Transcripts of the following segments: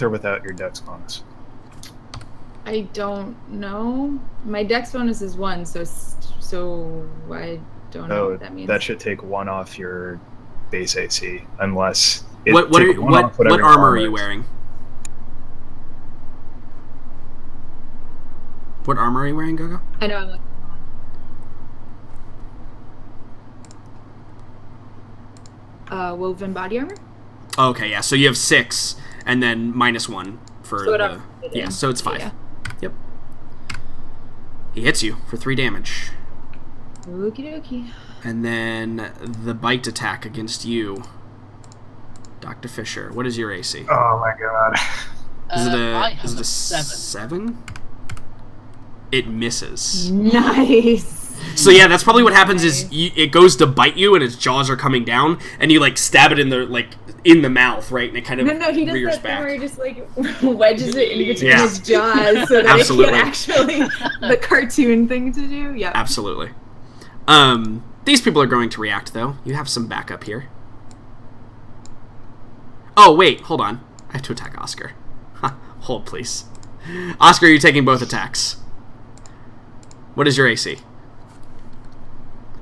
or without your dex bonus? I don't know. My dex bonus is 1, so I don't know what that means. That should take 1 off your base AC, unless what armor are you wearing? What armor are you wearing, Gogo? I know I'm looking. Woven body armor. Okay, yeah. So you have 6, and then -1 for so yeah. So it's 5. Yeah. Yep. He hits you for 3 damage. Okie dokie. And then the bite attack against you, Dr. Fisher. What is your AC? Oh my god. Is it a 7? It misses. Nice. So yeah, that's probably what happens. Is it goes to bite you, and its jaws are coming down, and you like stab it in the mouth, right? And it kind of no, he does rears that back. thing where he just like wedges it in between Yeah. his jaws, so that Absolutely. it can actually the cartoon thing to do. Yeah. Absolutely. These people are going to react, though. You have some backup here. Oh wait, hold on. I have to attack Oscar. Hold, please. Oscar, you're taking both attacks. What is your AC?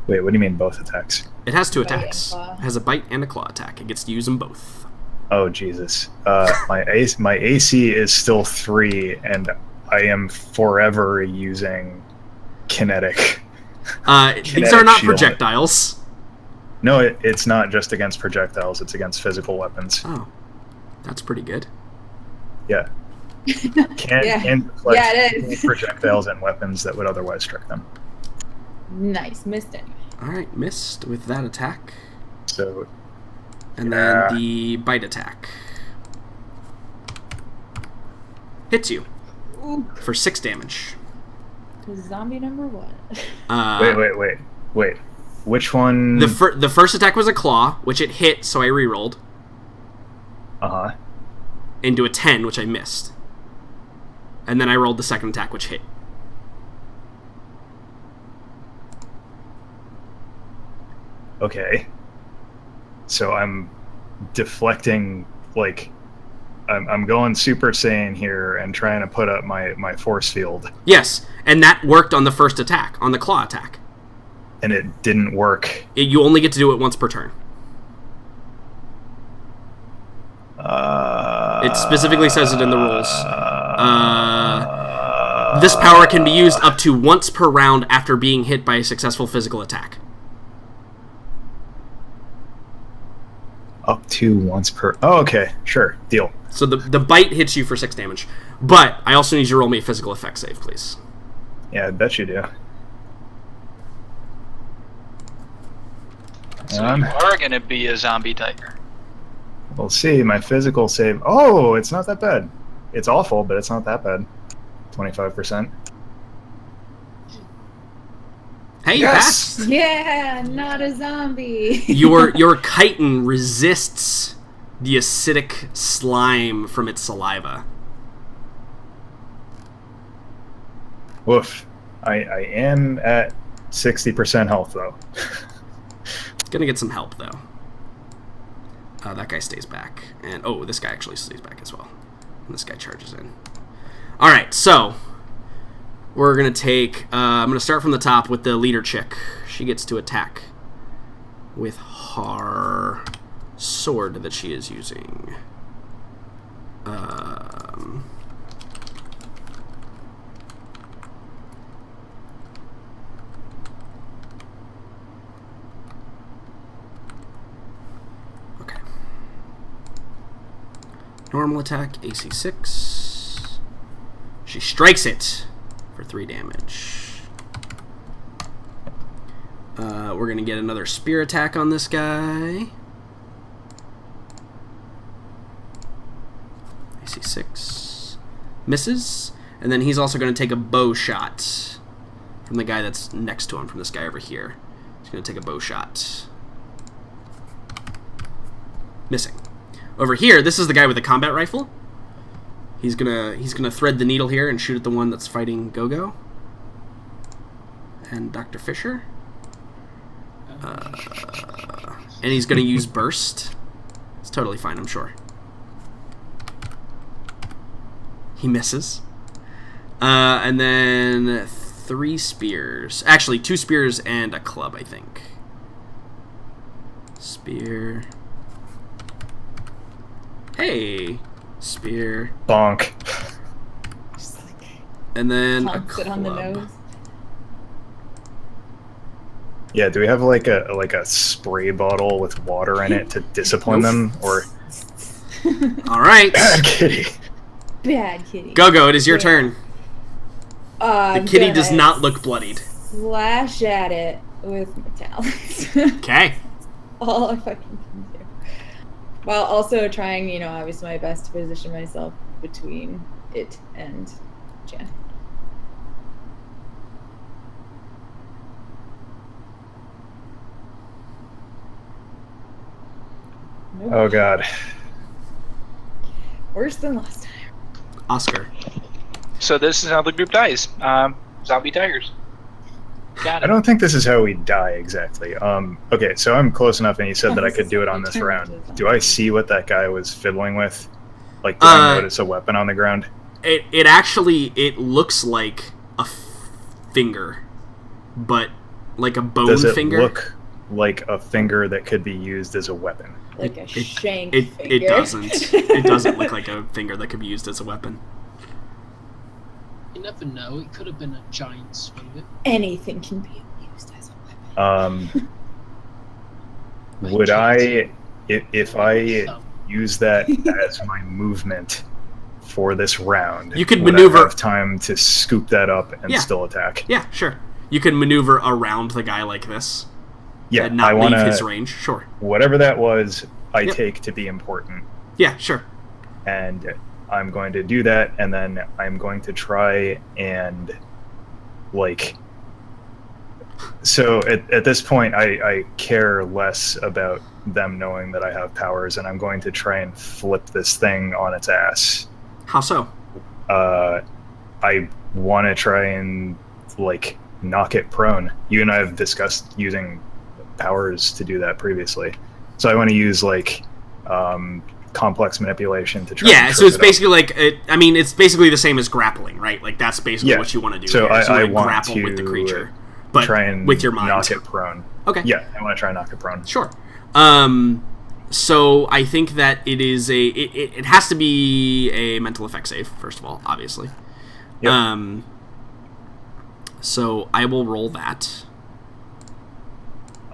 Wait, what do you mean both attacks? It has 2 Bite and attacks. claw. It has a bite and a claw attack. It gets to use them both. Oh Jesus. My AC is still 3, and I am forever using kinetic. These are not shield. projectiles. No, it's not just against projectiles. It's against physical weapons. Oh, that's pretty good. Yeah. Can Yeah, it is. projectiles and weapons that would otherwise strike them. Nice, missed it. All right, missed with that attack, So and Yeah. then the bite attack hits you Ooh, for 6 damage. zombie number 1. wait. Which one? The first attack was a claw, which it hit, so I rerolled Uh-huh. into a 10, which I missed, and then I rolled the second attack, which hit. Okay. So I'm deflecting, like, I'm going Super Saiyan here and trying to put up my force field. Yes, and that worked on the first attack, on the claw attack. And it didn't work. You only get to do it once per turn. It specifically says it in the rules. This power can be used up to once per round after being hit by a successful physical attack. Up to once per... Oh, okay. Sure. Deal. So the bite hits you for 6 damage. But I also need you to roll me a physical effect save, please. Yeah, I bet you do. So you are going to be a zombie tiger. We'll see. My physical save... Oh, it's not that bad. It's awful, but it's not that bad. 25%. Hey, Yes! Bax! Yeah, not a zombie. Your chitin resists the acidic slime from its saliva. Woof. I am at 60% health, though. Gonna get some help, though. That guy stays back. And, oh, this guy actually stays back as well. And this guy charges in. Alright, so we're going to take... I'm going to start from the top with the leader chick. She gets to attack with her sword that she is using. Okay. Normal attack, AC 6. She strikes it for 3 damage. We're going to get another spear attack on this guy. AC 6. Misses. And then he's also going to take a bow shot from the guy that's next to him, from this guy over here. He's going to take a bow shot. Missing. Over here, this is the guy with the combat rifle. He's gonna thread the needle here and shoot at the one that's fighting Gogo. And Dr. Fisher. And he's gonna use burst. It's totally fine, I'm sure. He misses. And then 3 spears. Actually, 2 spears and a club, I think. Spear. Hey! Spear. Bonk. Just like And then a plonks it on the club. nose. Yeah, do we have like a spray bottle with water in it to discipline them, or Alright. bad kitty? Bad kitty. Go, it is your Yeah. turn. The kitty does not look bloodied. Slash at it with my talons. Okay. All I fucking can do. While also trying, you know, obviously my best to position myself between it and Jan. Nope. Oh god. Worse than last time. Oscar. So this is how the group dies. Zombie tigers. Got I it. don't think this is how we die exactly. Okay, so I'm close enough, and you said that I could do it on this Return round. to the Do I see what that guy was fiddling with? Like, did I notice a weapon on the ground? It actually, it looks like a finger, but like a bone Does it finger. look like a finger that could be used as a weapon? Like a shank It figure. doesn't. It doesn't look like a finger that could be used as a weapon. You never know. It could have been a giant swing. Anything can be used as a weapon. Would I, if I So, use that as my movement for this round, You could would maneuver- I have time to scoop that up and Yeah. still attack? Yeah, sure. You can maneuver around the guy like this Yeah, and not I leave want his to. range. Sure. Whatever that was, I Yep. take to be important. Yeah, sure. And I'm going to do that, and then I'm going to try and, like, so at this point I care less about them knowing that I have powers, and I'm going to try and flip this thing on its ass. How so? I want to try and, like, knock it prone. You and I have discussed using powers to do that previously, so I want to use, like, complex manipulation to try Yeah, and so trip it's it up. basically like I mean, it's basically the same as grappling, right? Like that's basically Yeah. what you want to do. So here. I you want grapple to with the creature, but try and with your mind. knock it prone. Okay. Yeah, I want to try and knock it prone. Sure. So I think that it is it has to be a mental effect save, first of all, obviously. Yep. So I will roll that.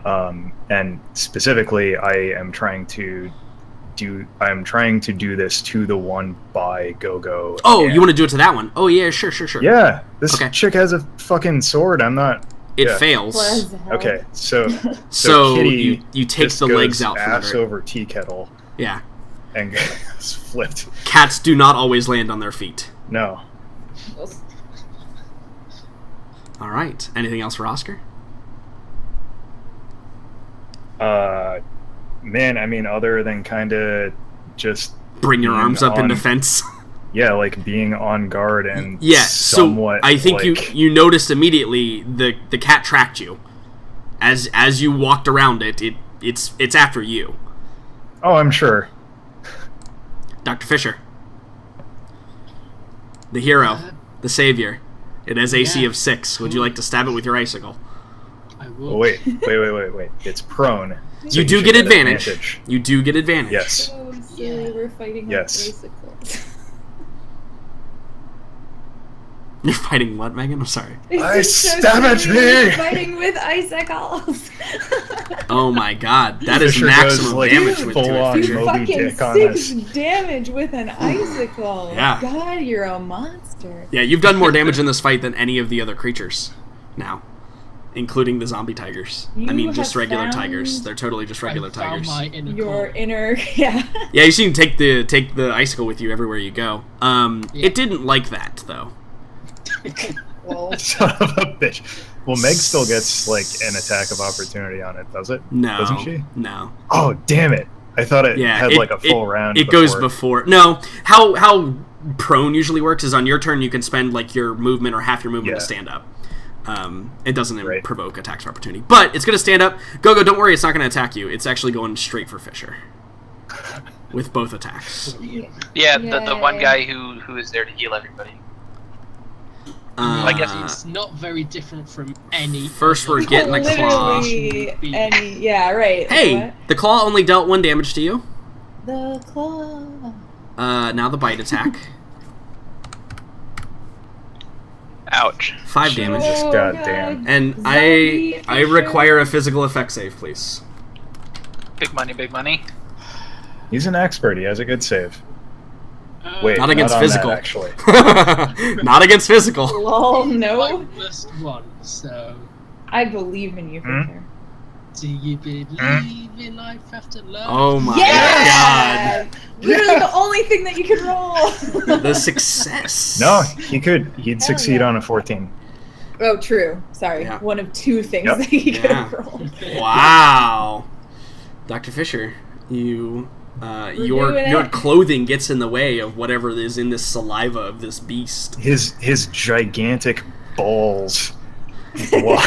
And specifically, I'm trying to do this to the one by Go-Go. Oh, and- you want to do it to that one? Oh yeah, sure. Yeah, this Okay. chick has a fucking sword. I'm not. It yeah. fails. Plus health. Okay, so So Kitty you take just the goes legs out from ass under it. over tea kettle Yeah. and gets flipped. Cats do not always land on their feet. No. All right. Anything else for Oscar? Man, I mean, other than kind of just Bring your being arms up in on- defense. yeah, like being on guard and Yeah, so somewhat. I think like, you noticed immediately the cat tracked you. As you walked around it's after you. Oh, I'm sure. Dr. Fisher. The hero, the savior. It has AC Yeah. of 6. Would you like to stab it with your icicle? I will. Oh, wait. It's prone. So You do should get advantage. You do get advantage. Yes. So silly, Yeah. we're fighting Yes. with icicles. You're fighting what, Megan? I'm sorry. I It's so stab at silly, me! we're fighting with icicles. Oh my god. That is Fisher maximum goes, like, damage with full to it, on Fisher. You Moby fucking Dick on 6 this. damage with an icicle. Yeah. God, you're a monster. Yeah, you've done more damage in this fight than any of the other creatures now, including the zombie tigers. I You mean, just have regular found tigers. They're totally just regular I found tigers. my inner Your core. inner, yeah. Yeah, you seem to take the icicle with you everywhere you go. Yeah. It didn't like that though. Well, Son of a bitch. Well, Meg still gets, like, an attack of opportunity on it, does it? No, Doesn't she? No. Oh, damn it. I thought it Yeah, had, like, a full round. It goes before. No, how prone usually works is on your turn you can spend like your movement or half your movement Yeah. to stand up. It doesn't Right. provoke attacks of opportunity, but it's gonna stand up. Go, don't worry, it's not gonna attack you. It's actually going straight for Fisher. with both attacks. Yeah, the one guy who is there to heal everybody. I guess It's not very different from any. First, we're getting the claw. Literally any. Yeah, right. Hey, What? the claw only dealt 1 damage to you. The claw. Now the bite attack. Ouch. 5 damage. Oh, goddamn. And Zombie I require a physical effect save, please. Big money, big money. He's an expert. He has a good save. Wait, Not against on physical. that, actually. Not against physical. Lol, no. My worst one, so I believe in you, Fisher. do you believe in life after love? Oh my Yeah! Literally the only thing that you can roll. god. The success. No, he'd succeed yeah. on a 14. Oh, true. Sorry. Yeah. One of 2 things Yep. that you could Yeah. have rolled. Wow. Dr. Fisher, your doing your it. clothing gets in the way of whatever is in this saliva of this beast. His gigantic balls. Block.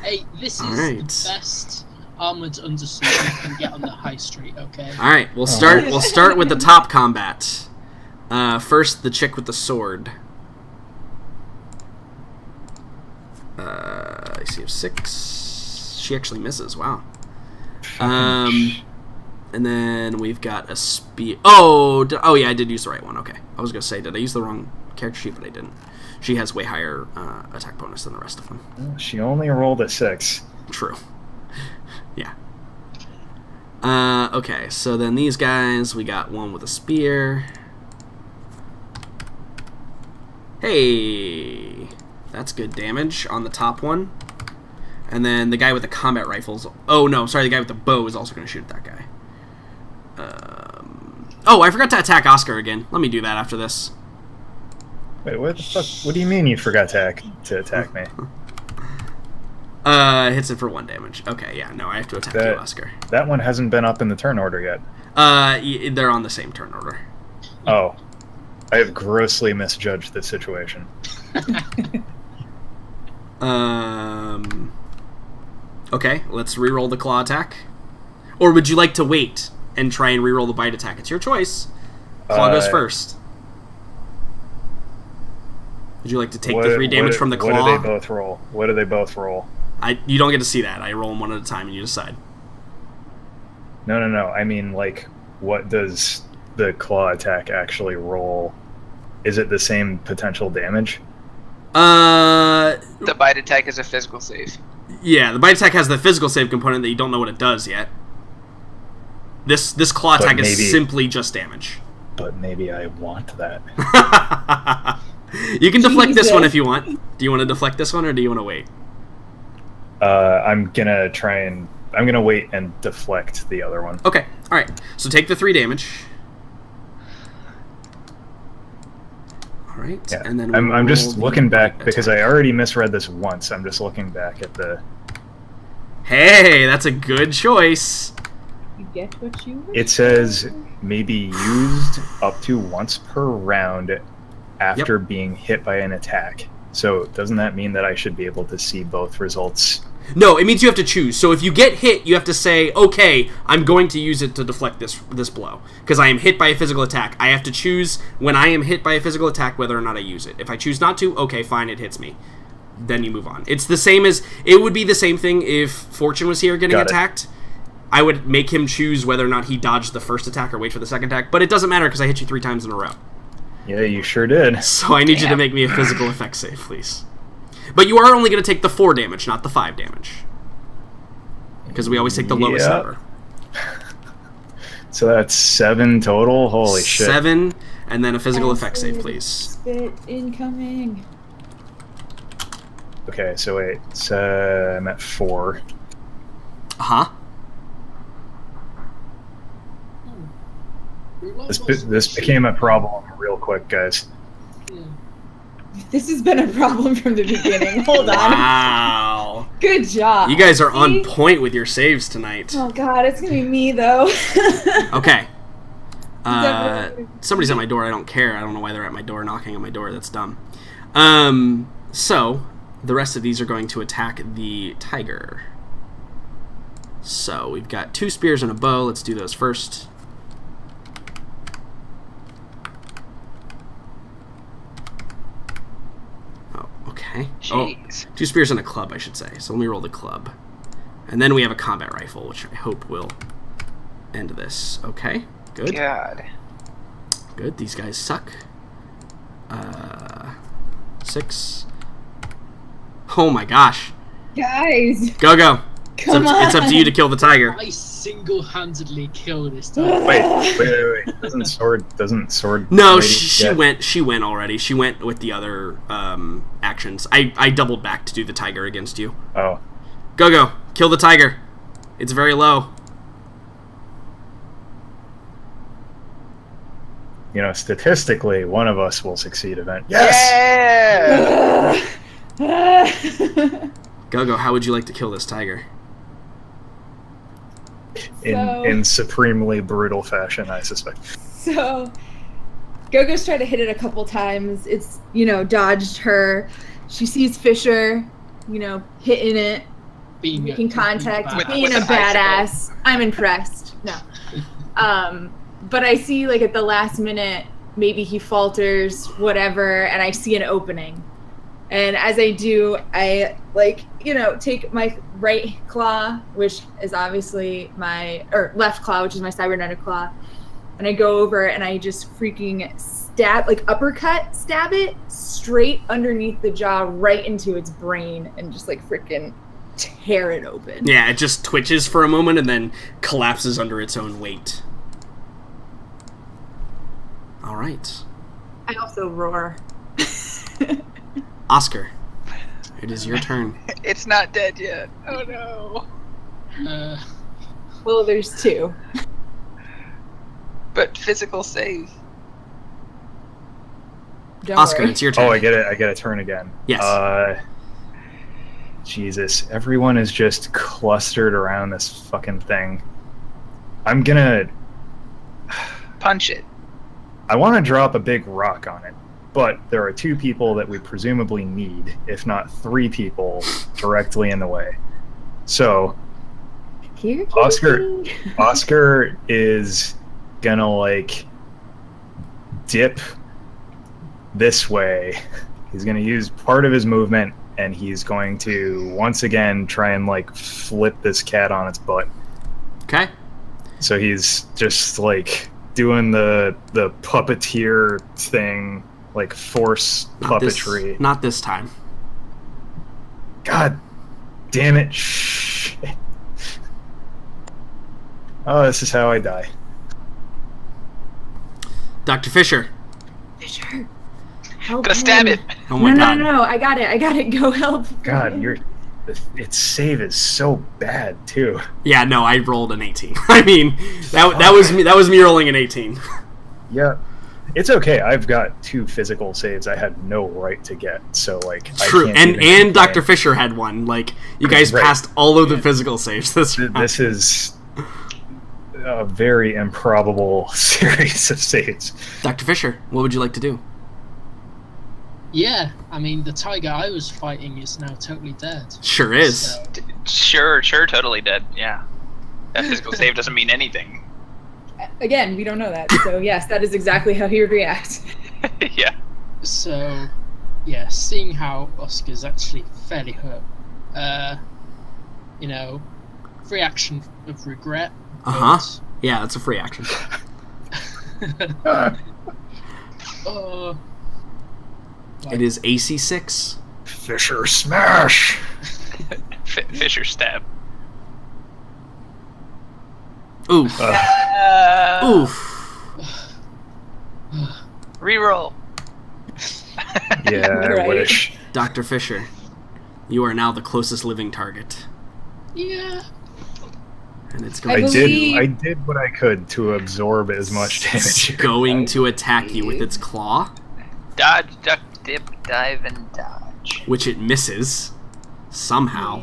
Hey, this is Alright. the best armored undersuit you can get on the high street. Okay. All right, we'll start with the top combat. First, the chick with the sword. I see a 6. She actually misses. Wow. And then we've got a spear. Oh, yeah, I did use the right one. Okay, I was gonna say, did I use the wrong character sheet? But I didn't. She has way higher attack bonus than the rest of them. She only rolled a 6. True. Yeah. Okay, so then these guys, we got one with a spear. Hey, that's good damage on the top one. And then the guy with the combat rifles. Oh no, sorry, the guy with the bow is also going to shoot at that guy. Oh, I forgot to attack Oscar again. Let me do that after this. Wait, what the fuck? What do you mean you forgot to attack me? Hits it for 1 damage. Okay, yeah, no, I have to attack you, Oscar. That one hasn't been up in the turn order yet. They're on the same turn order. Oh. I have grossly misjudged this situation. Okay, let's reroll the claw attack. Or would you like to wait and try and reroll the bite attack? It's your choice. Claw goes first. Would you like to take the 3 damage from the claw? What do they both roll? What do they both roll? You don't get to see that. I roll them one at a time and you decide. No. I mean, like, what does the claw attack actually roll? Is it the same potential damage? The bite attack is a physical save. Yeah, the bite attack has the physical save component that you don't know what it does yet. This claw attack is simply just damage. But maybe I want that. You can deflect this Jesus. one if you want. Do you want to deflect this one or do you want to wait? I'm gonna wait and deflect the other one. Okay, alright. So take the 3 damage. Alright, Yeah. and then I'm just roll looking the back bite because attack. I already misread this once. I'm just looking back at the. Hey, that's a good choice. You get what you It says maybe used up to once per round after being hit by an attack. So doesn't that mean that I should be able to see both results? No, it means you have to choose. So if you get hit, you have to say, okay, I'm going to use it to deflect this blow. Because I am hit by a physical attack. I have to choose when I am hit by a physical attack whether or not I use it. If I choose not to, okay, fine, it hits me. Then you move on. It's the same as, it would be the same thing if Fortune was here getting attacked. I would make him choose whether or not he dodged the first attack or wait for the second attack. But it doesn't matter because I hit you 3 times in a row. Yeah, you sure did. So I need you to make me a physical effect save, please. But you are only going to take the 4 damage, not the 5 damage. Because we always take the lowest number. So that's 7 total? Holy shit. 7, and then a physical effect save, please. Spit incoming. Okay, so wait. I'm at 4. Uh-huh. This became a problem real quick, guys. This has been a problem from the beginning. Hold on. Wow. Good job. You guys are on See? point with your saves tonight. Oh god, it's gonna be me though. Okay. Definitely. Somebody's at my door. I don't care. I don't know why they're at my door, knocking on my door. That's dumb. So, the rest of these are going to attack the tiger. So we've got 2 spears and a bow. Let's do those first. Oh, okay. Jeez. Oh, 2 spears and a club, I should say. So let me roll the club. And then we have a combat rifle, which I hope will end this. Okay, good. God. Good, these guys suck. 6. Oh my gosh. Guys, Go. come on. It's up to you to kill the tiger. I single-handedly kill this tiger. Wait. Doesn't sword? No, lady she get- went already. She went with the other actions. I doubled back to do the tiger against you. Oh, Go. Kill the tiger. It's very low. you know, statistically, one of us will succeed. Yes. Yeah. Go. How would you like to kill this tiger? In supremely brutal fashion, I suspect. So, Gogo's tried to hit it a couple times. It's, dodged her. She sees Fisher, hitting it, making contact, With being a a badass. I'm impressed. No. But I see, at the last minute, maybe he falters, whatever, and I see an opening. And as I do, I, take my right claw, which is obviously or left claw, which is my cybernetic claw, and I go over and I just freaking uppercut stab it straight underneath the jaw, right into its brain, and just, freaking tear it open. Yeah, it just twitches for a moment and then collapses under its own weight. All right. I also roar. Oscar, it is your turn. It's not dead yet. Oh no. Well, there's 2. But physical save. Don't Oscar, worry. it's your turn. Oh, I get it. I get a turn again. Yes. Jesus, everyone is just clustered around this fucking thing. I'm gonna Punch it. I want to drop a big rock on it, but there are 2 people that we presumably need, if not 3 people, directly in the way. So, Here, Oscar is gonna dip this way. He's gonna use part of his movement, and he's going to once again try and flip this cat on its butt. Okay. So he's just doing the puppeteer thing, force puppetry. Not this time. God damn it. Shit. Oh, this is how I die. Dr. Fisher. Fisher, help Go stab him. it. Oh my god. No, I got it. Go help. God, its save is so bad too. Yeah, no, I rolled an 18. I mean, that was me rolling an 18. Yeah. It's okay. I've got 2 physical saves I had no right to get. So True. I can't even And Dr. complain. Fisher had one. You guys Right. passed all of the physical saves this round. This is a very improbable series of saves. Dr. Fisher, what would you like to do? Yeah, I mean, the tiger I was fighting is now totally dead. Sure is. So, Sure, totally dead. Yeah. That physical save doesn't mean anything. Again, we don't know that. So yes, that is exactly how he would react. Yeah. so, yeah, seeing how Oscar's actually fairly hurt, free action of regret. Uh-huh. Yeah, that's a free action. It is AC 6. Fisher smash. Fisher stab. Oof. Oof. Reroll. Yeah, I Right. wish. Dr. Fisher, you are now the closest living target. Yeah. And it's I going, believe- I did what I could to absorb as much damage. it's going to attack you with its claw, Dodge, duck, dip, dive, and dodge. which it misses somehow.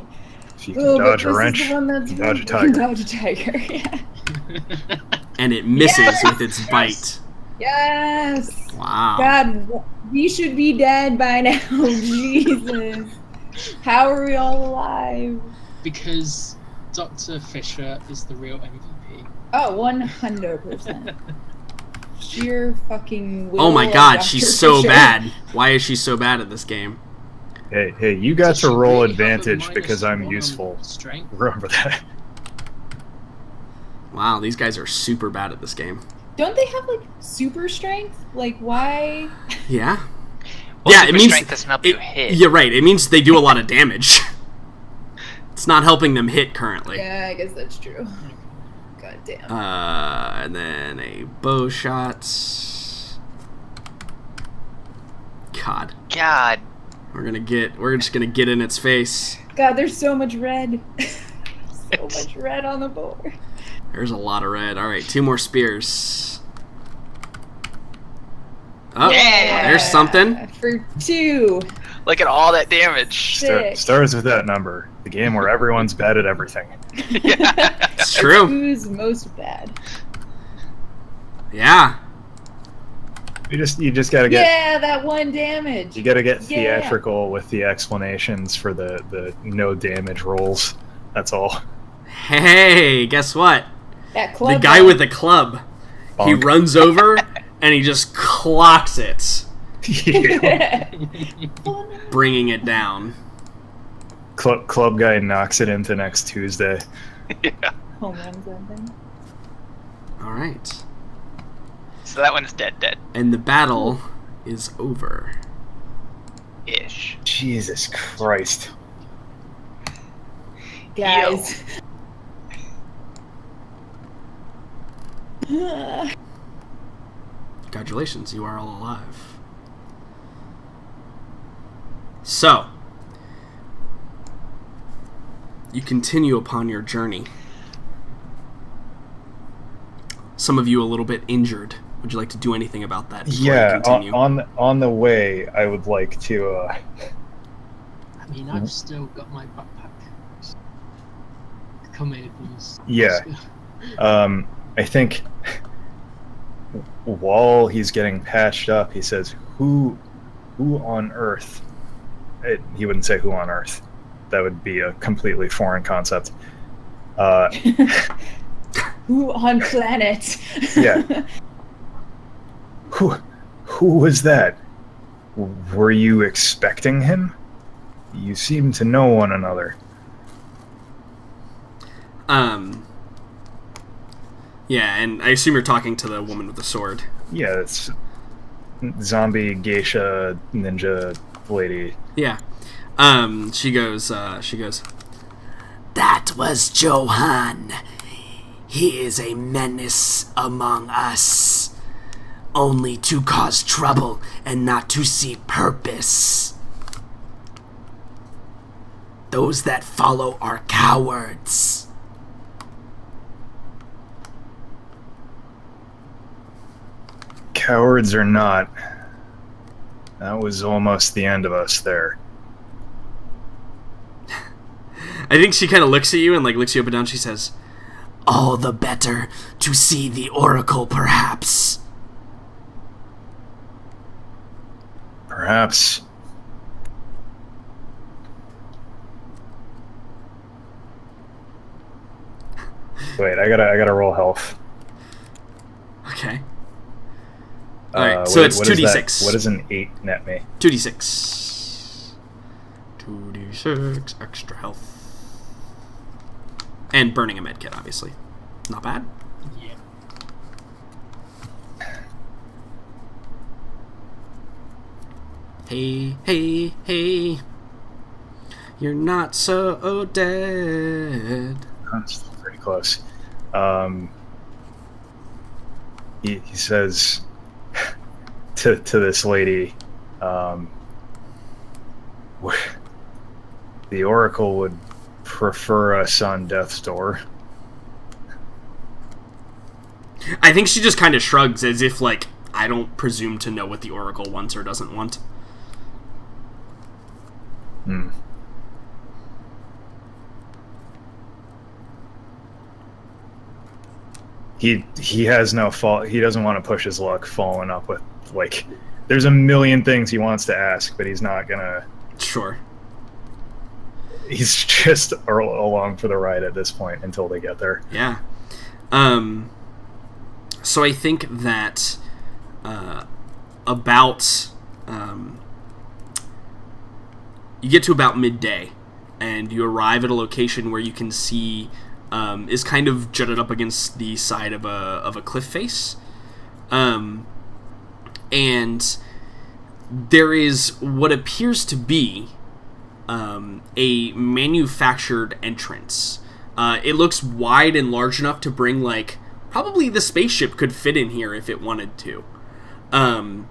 If you can dodge a this wrench, is the one that's you dodge a you tiger. can dodge a tiger. Yeah. And it misses Yes! with its bite. Yes. Wow. God, we should be dead by now. Jesus. How are we all alive? Because Dr. Fisher is the real MVP. Oh, 100%. Sheer fucking will Oh my of god, Dr. she's so Fisher. bad. Why is she so bad at this game? Hey, you got Does to she roll really have a advantage because I'm -1 on useful. Strength? Remember that. Wow, these guys are super bad at this game. Don't they have like super strength? Like why? Yeah? Well, Yeah, super it means strength doesn't help you hit. You're right. It means they do a lot of damage. It's not helping them hit currently. Yeah, I guess that's true. God damn. And then a bow shot. God, God. we're just gonna get in its face. God, there's so much red. So much red on the board. There's a lot of red. All right, 2 more spears. Oh, Yeah. there's something. For 2. Look at all that damage. Sick. Starts with that number. The game where everyone's bad at everything. Yeah. It's true. Who's most bad? Yeah. You just gotta get Yeah, that 1 damage. you gotta get Yeah. theatrical with the explanations for the no damage rolls. That's all. Hey, guess what? That club. The guy with the club. He Bonk. runs over and he just clocks it, Yeah. bringing it down. Club guy knocks it into next Tuesday. Yeah. Home run something. All right. So that one's dead. And the battle is over. Ish. Jesus Christ. Guys. Congratulations, you are all alive. So, you continue upon your journey. Some of you a little bit injured. Would you like to do anything about that before you Yeah, continue? on the way, I would like to. I mean, I've still got my backpack. Come here, please. Yeah. I think while he's getting patched up, he says, "Who on earth?" He wouldn't say "who on earth." That would be a completely foreign concept. Who on planet? Yeah. Who was that? Were you expecting him? You seem to know one another. Yeah, and I assume you're talking to the woman with the sword. Yeah, it's zombie geisha ninja lady. Yeah. She goes, that was Johann. He is a menace among us, only to cause trouble and not to see purpose. Those that follow are cowards. Cowards or not, that was almost the end of us there. I think she kind of looks at you and like looks you up and down. She says, all the better to see the oracle, perhaps. Perhaps. Wait, I gotta roll health. Okay. Alright, so it's what is 2d6. that? What does an 8 net me? 2d6. 2d6 extra health. And burning a medkit, obviously. Not bad. Yeah. Hey, hey, hey. You're not so dead. That's still pretty close. He says to this lady, the Oracle would prefer us on death's door. I think she just kind of shrugs as if, like, I don't presume to know what the Oracle wants or doesn't want. Hmm. He has no fault. He doesn't want to push his luck following up with, like, there's a million things he wants to ask, but he's not gonna. Sure. he's just along for the ride at this point until they get there. Yeah. So I think that about you get to about midday, and you arrive at a location where you can see is kind of jutted up against the side of a cliff face, and there is what appears to be a manufactured entrance. It looks wide and large enough to bring, like, probably the spaceship could fit in here if it wanted to. And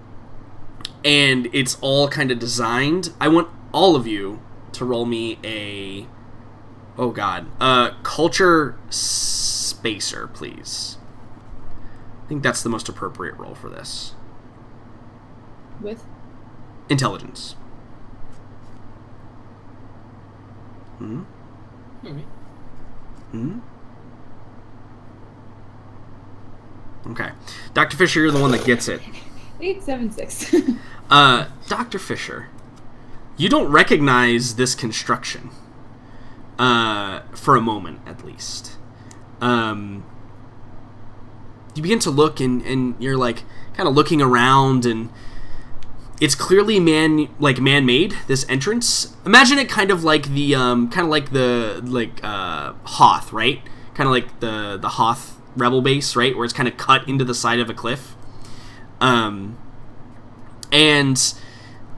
it's all kind of designed. I want all of you to roll me a... Oh, God. Culture Spacer, please. I think that's the most appropriate roll for this. With? Intelligence. Hmm? Alright. Hmm? Okay. Dr. Fisher, you're the one that gets it. 876. Dr. Fisher, you don't recognize this construction. For a moment, at least. You begin to look, and you're, like, kind of looking around, and it's clearly man-made, this entrance. Imagine it kind of like the Hoth, right? Kind of like the Hoth rebel base, right? Where it's kind of cut into the side of a cliff. And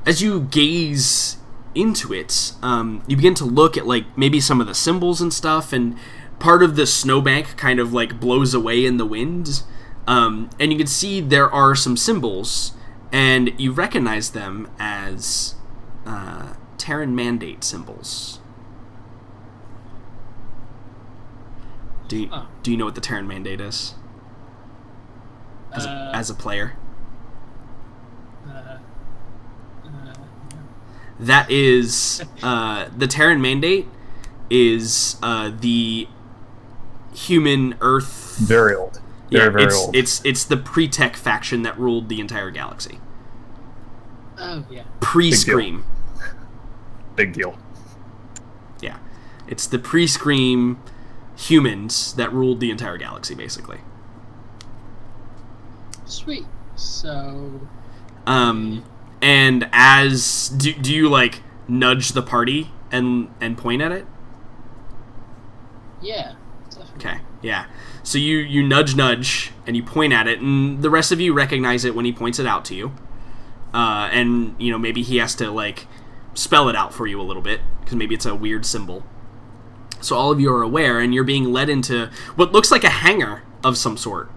as you gaze into it, you begin to look at, like, maybe some of the symbols and stuff, and part of the snowbank kind of, like, blows away in the wind. And you can see there are some symbols, and you recognize them as Terran Mandate symbols. Do you know what the Terran Mandate is? As a player? That is... the Terran Mandate is the human Earth... Very old. Very old. It's the pre-tech faction that ruled the entire galaxy. Oh, yeah. Pre-Scream. Big deal. Yeah. It's the pre-Scream humans that ruled the entire galaxy, basically. Sweet. So... And as... Do you, like, nudge the party and point at it? Yeah, definitely. Okay, yeah. So you nudge, and you point at it, and the rest of you recognize it when he points it out to you. And, you know, maybe he has to, like, spell it out for you a little bit, because maybe it's a weird symbol. So all of you are aware, and you're being led into what looks like a hangar of some sort.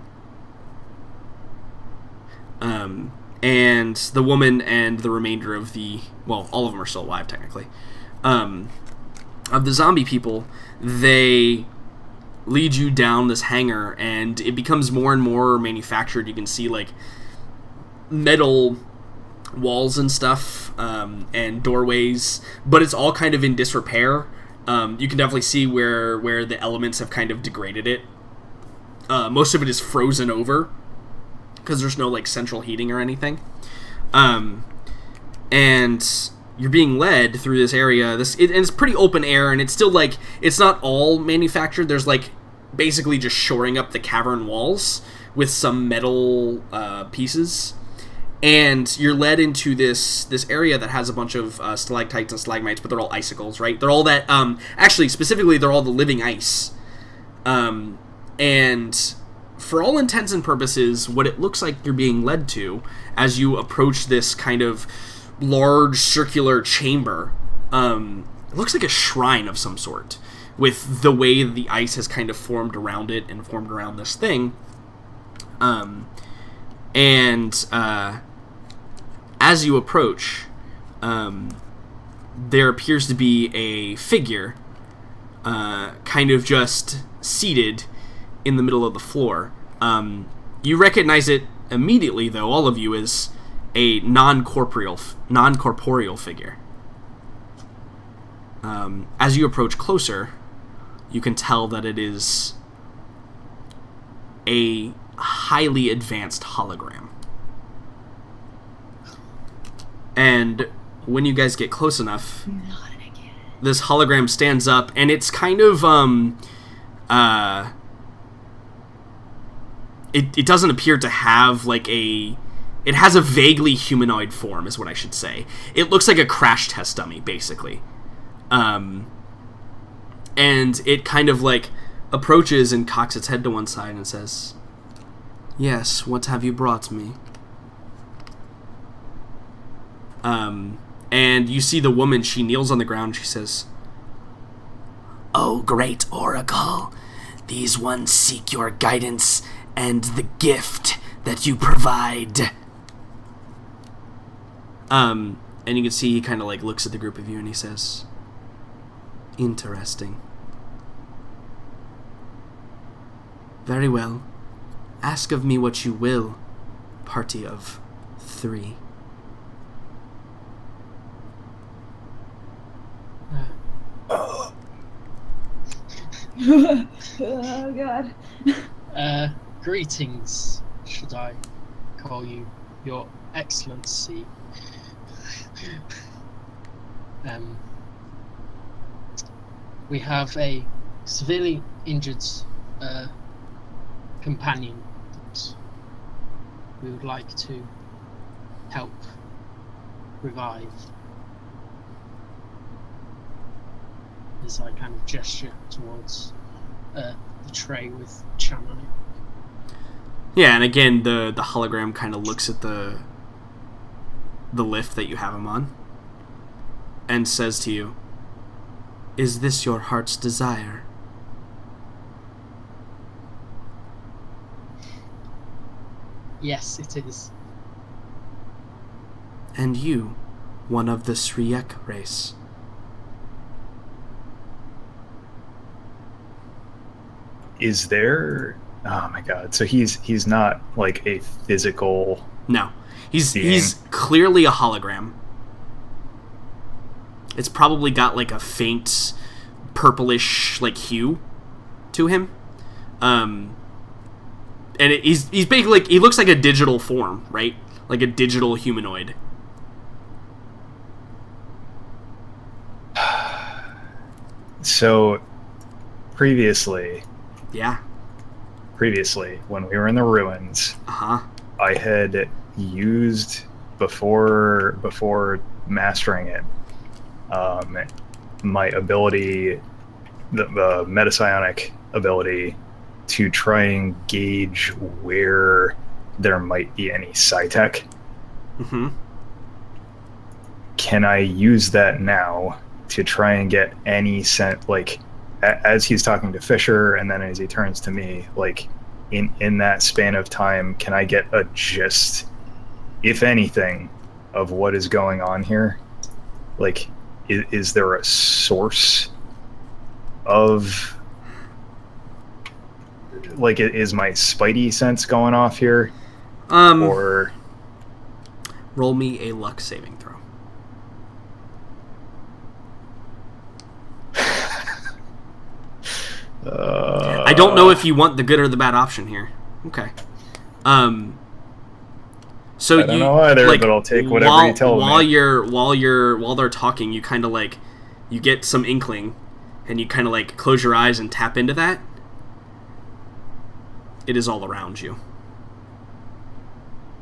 And the woman and the remainder of the... Well, all of them are still alive, technically. Of the zombie people, they lead you down this hangar, and it becomes more and more manufactured. You can see, like, metal walls and stuff, and doorways, but it's all kind of in disrepair. You can definitely see where the elements have kind of degraded it. Most of it is frozen over, because there's no, like, central heating or anything. And you're being led through this area. And it's pretty open air, and it's still, like, it's not all manufactured. There's, like, basically just shoring up the cavern walls with some metal pieces. And you're led into this area that has a bunch of stalactites and stalagmites, but they're all icicles, right? They're all that... actually, specifically, they're all the living ice. And... for all intents and purposes, what it looks like you're being led to as you approach this kind of large circular chamber, it looks like a shrine of some sort, with the way the ice has kind of formed around it and formed around this thing. As you approach, there appears to be a figure kind of just seated in the middle of the floor. You recognize it immediately, though, all of you, as a non-corporeal figure. As you approach closer, you can tell that it is a highly advanced hologram. And when you guys get close enough, Not again. this hologram stands up, and it's kind of it doesn't appear to have like it has a vaguely humanoid form, is what I should say. It looks like a crash test dummy, basically. And it kind of like approaches and cocks its head to one side and says, "Yes, what have you brought me?" And you see the woman, she kneels on the ground, she says, "O great oracle, these ones seek your guidance and the gift that you provide." And you can see he kind of like looks at the group of you and he says, "Interesting. Very well. Ask of me what you will, party of 3. Oh God. Greetings, should I call you, Your Excellency? We have a severely injured companion that we would like to help revive. As I kind of gesture towards the tray with Chan on it. Yeah, and again, the hologram kind of looks at the lift that you have him on and says to you, "Is this your heart's desire?" Yes, it is. "And you, one of the Sriek race?" Is there? Oh my God! So he's not like a physical. No, he's being. Clearly a hologram. It's probably got like a faint purplish like hue to him, and he's basically like, he looks like a digital form, right? Like a digital humanoid. So previously, Yeah. when we were in the ruins, Uh-huh. I had used before mastering it, my ability, the metapsionic ability, to try and gauge where there might be any psi-tech. Mm-hmm. Can I use that now to try and get any sense, like, as he's talking to Fisher and then as he turns to me, like, in that span of time, can I get a gist, if anything, of what is going on here? Like, is there a source of, like, is my spidey sense going off here? Or roll me a luck saving throw. I don't know if you want the good or the bad option here. Okay. So I don't know either, like, but I'll take whatever you tell me. While they're talking, you kind of like, you get some inkling, and you kind of like close your eyes and tap into that. It is all around you.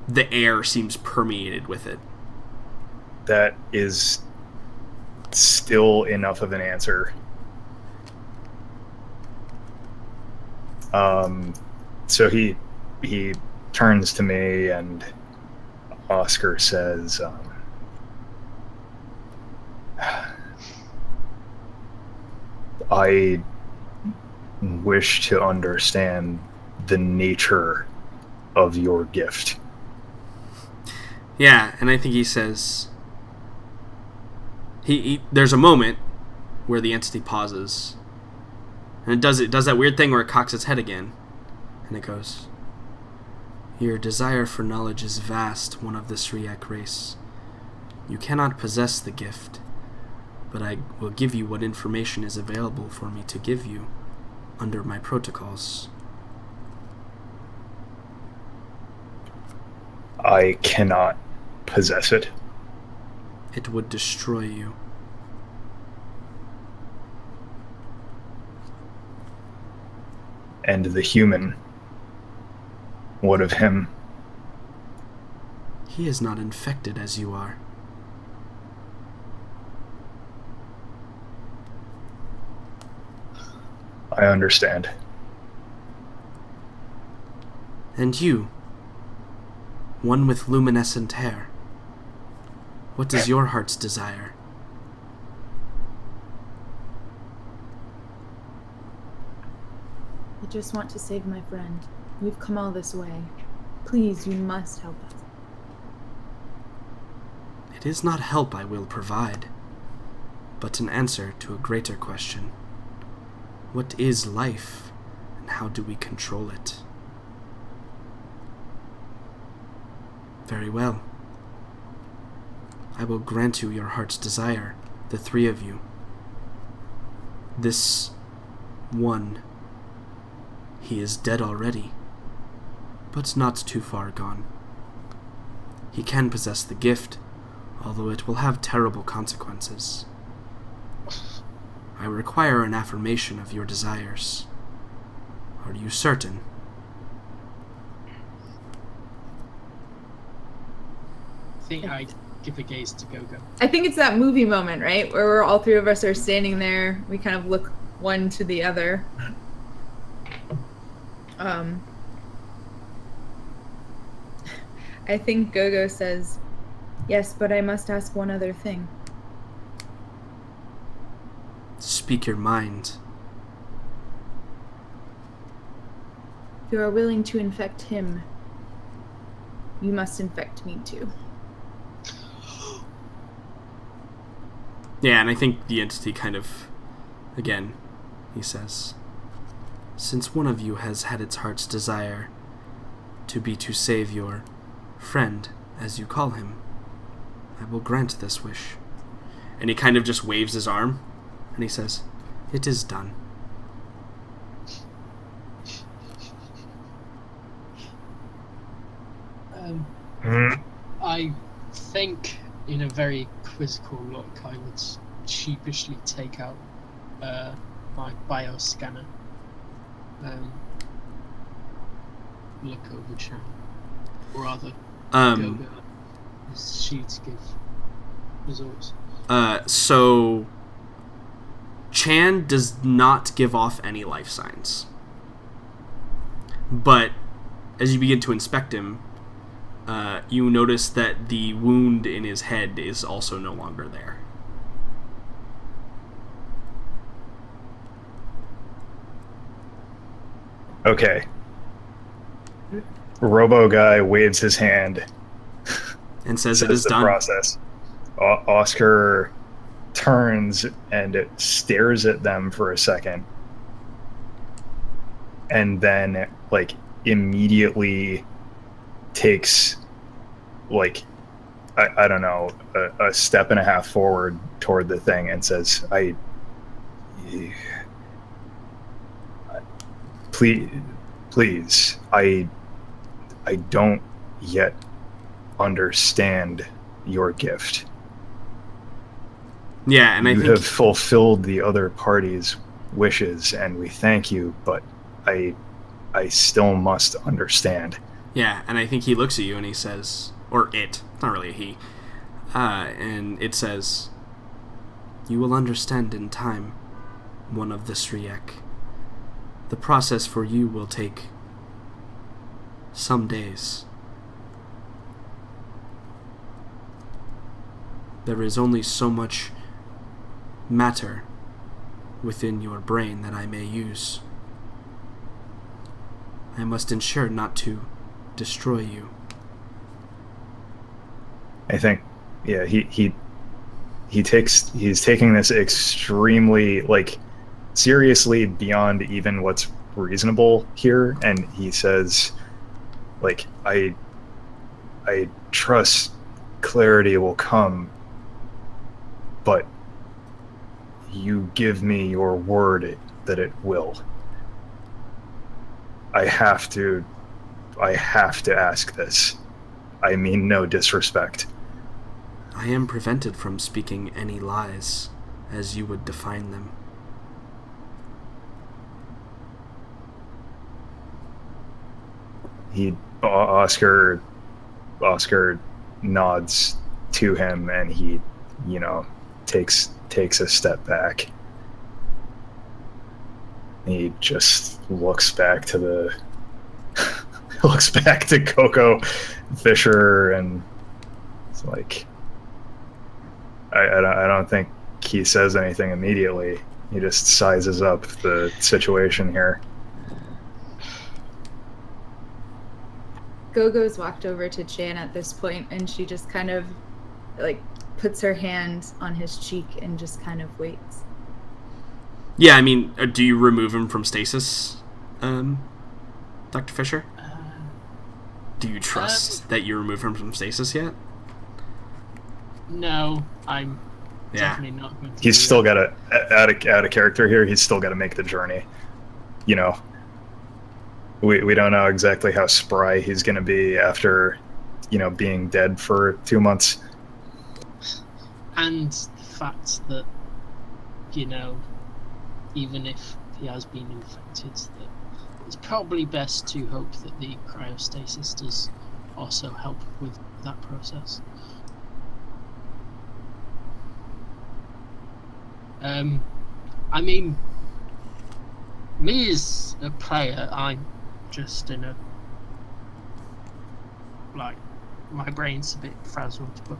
The air seems permeated with it. That is still enough of an answer. So he turns to me and Oscar says, I wish to understand the nature of your gift. Yeah, and I think he says, there's a moment where the entity pauses, and it does that weird thing where it cocks its head again, and it goes, "Your desire for knowledge is vast, one of the Sriak race. You cannot possess the gift, but I will give you what information is available for me to give you under my protocols." I cannot possess it. It would destroy you. And the human, what of him? He is not infected as you are. I understand. And you, one with luminescent hair, what does your heart's desire? I just want to save my friend. We've come all this way. Please, you must help us. It is not help I will provide, but an answer to a greater question. What is life, and how do we control it? Very well. I will grant you your heart's desire, the three of you. This one, he is dead already, but not too far gone. He can possess the gift, although it will have terrible consequences. I require an affirmation of your desires. Are you certain? I think I give a gaze to Gogo. I think it's that movie moment, right? Where we're all three of us are standing there. We kind of look one to the other. I think Gogo says, yes, but I must ask one other thing. Speak your mind. If you are willing to infect him, you must infect me too. Yeah, and I think the entity kind of, again, he says, since one of you has had its heart's desire to be to save your friend, as you call him, I will grant this wish. And he kind of just waves his arm, and he says, it is done. I think, in a very quizzical look, I would sheepishly take out my bioscanner. Look over Chan. Or rather, Gogo. Is she to give results? So Chan does not give off any life signs. But as you begin to inspect him, you notice that the wound in his head is also no longer there. Okay. Robo guy waves his hand. And says it is the done. Process. Oscar turns and stares at them for a second. And then, like, immediately takes, like, I don't know, a step and a half forward toward the thing and says, please, I don't yet understand your gift. Yeah, and I think you have fulfilled the other party's wishes, and we thank you, but I still must understand. Yeah, and I think he looks at you and he says, or it, it's not really a he, and it says, you will understand in time, one of the Sriek. The process for you will take some days. There is only so much matter within your brain that I may use. I must ensure not to destroy you. I think, yeah, he's taking this extremely, like, seriously beyond even what's reasonable here, and he says, like, I trust clarity will come, but you give me your word that it will. I have to ask this. I mean no disrespect. I am prevented from speaking any lies, as you would define them. Oscar nods to him, and he, takes a step back. He just looks back to Coco, Fisher, and it's like, I don't think he says anything immediately. He just sizes up the situation here. Gogo's walked over to Chan at this point, and she just kind of like puts her hand on his cheek and just kind of waits. Yeah, I mean, do you remove him from stasis, Dr. Fisher? Do you trust that you remove him from stasis yet? No, I'm definitely not going to. He's still got to add a character here. He's still got to make the journey. We don't know exactly how spry he's going to be after, being dead for 2 months. And the fact that, even if he has been infected, that it's probably best to hope that the cryostasis does also help with that process. I mean, me as a player, I'm just in a, like, my brain's a bit frazzled, but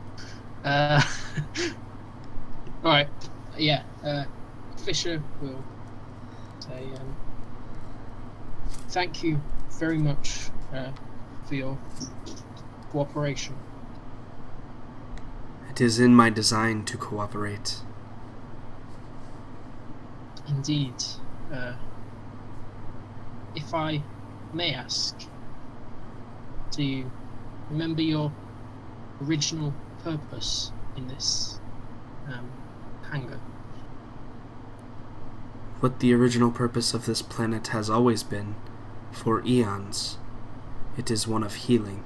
alright, yeah, Fisher will say thank you very much for your cooperation. It is in my design to cooperate. Indeed. If I may ask, do you remember your original purpose in this hangar? What the original purpose of this planet has always been, for eons. It is one of healing.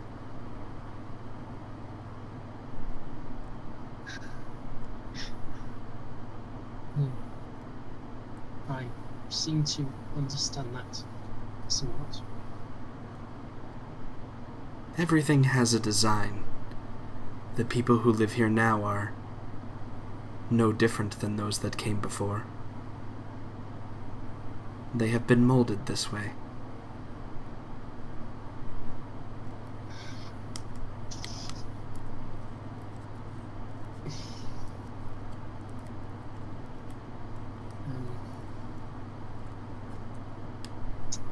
I seem to understand that somewhat. Everything has a design. The people who live here now are no different than those that came before. They have been molded this way.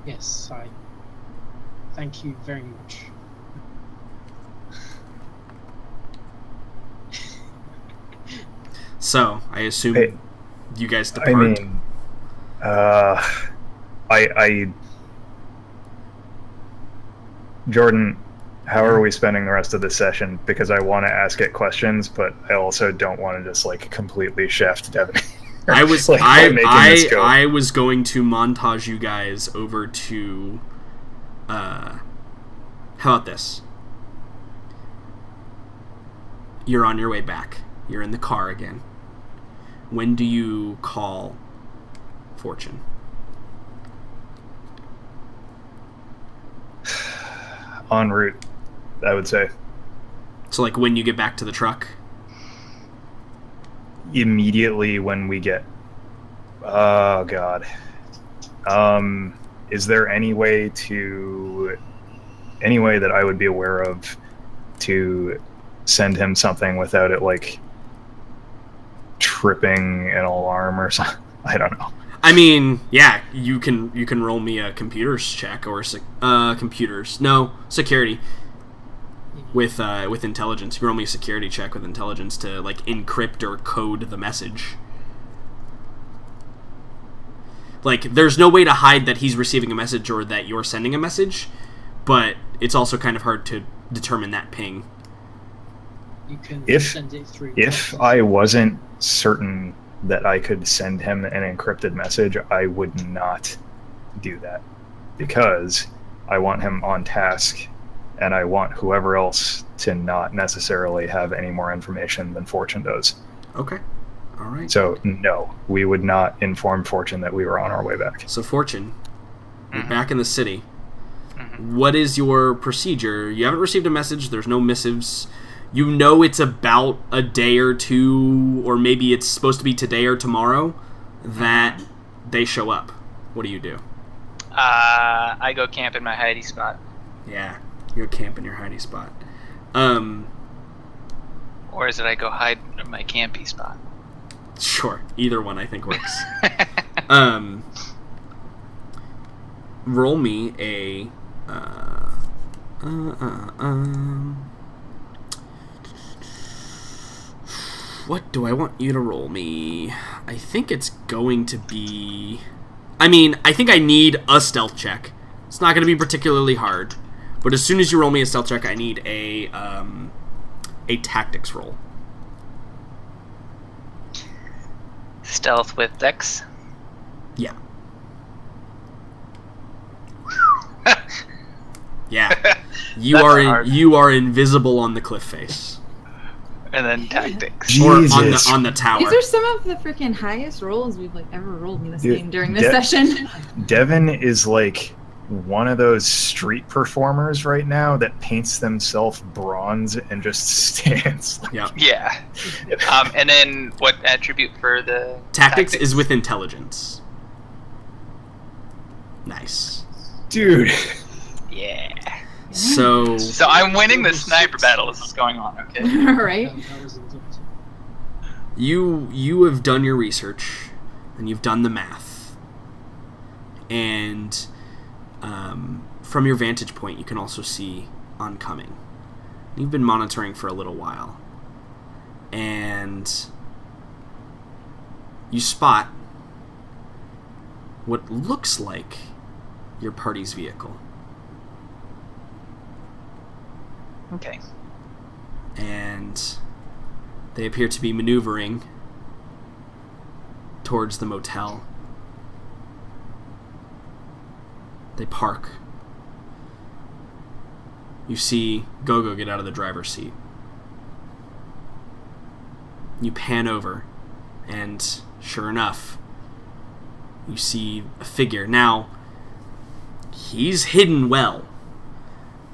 Yes, I thank you very much. So, I assume you guys depart. I mean, Jordan, how are we spending the rest of the session? Because I want to ask it questions, but I also don't want to just completely shaft Devin. I was I was going to montage you guys over to how about this? You're on your way back. You're in the car again. When do you call Fortune? En route, I would say. So when you get back to the truck? Immediately when we get... Oh, God. Is there any way that I would be aware of to send him something without it, tripping an alarm or something? I don't know. I mean, yeah, you can roll me a computers check or security with intelligence. You can roll me a security check with intelligence to encrypt or code the message. There's no way to hide that he's receiving a message or that you're sending a message, but it's also kind of hard to determine that ping. You can send it through. If I wasn't certain that I could send him an encrypted message, I would not do that, because I want him on task, and I want whoever else to not necessarily have any more information than Fortune does. Okay. All right. So, no, we would not inform Fortune that we were on our way back. So, Fortune, you're back in the city. What is your procedure? You haven't received a message. There's no missives. You know it's about a day or two, or maybe it's supposed to be today or tomorrow, that they show up. What do you do? I go camp in my hidey spot. Yeah, you go camp in your hidey spot. Or is it I go hide in my campy spot? Sure, either one I think works. Roll me a... What do I want you to roll me? I think it's going to be... I think I need a stealth check. It's not going to be particularly hard. But as soon as you roll me a stealth check, I need a tactics roll. Stealth with Dex? Yeah. Yeah. You are invisible on the cliff face. And then tactics. Jesus. Or on the tower. These are some of the freaking highest rolls we've ever rolled in this game during this session. Devin is like one of those street performers right now that paints themselves bronze and just stands. Yeah. Yeah. And then what attribute for the tactics is with intelligence. Nice. Dude. Yeah. So I'm winning the sniper battle. This is going on, okay? Right? You have done your research, and you've done the math, and from your vantage point, you can also see oncoming. You've been monitoring for a little while, and you spot what looks like your party's vehicle. Okay. And they appear to be maneuvering towards the motel. They park. You see Gogo get out of the driver's seat. You pan over, and sure enough, you see a figure. Now, he's hidden well.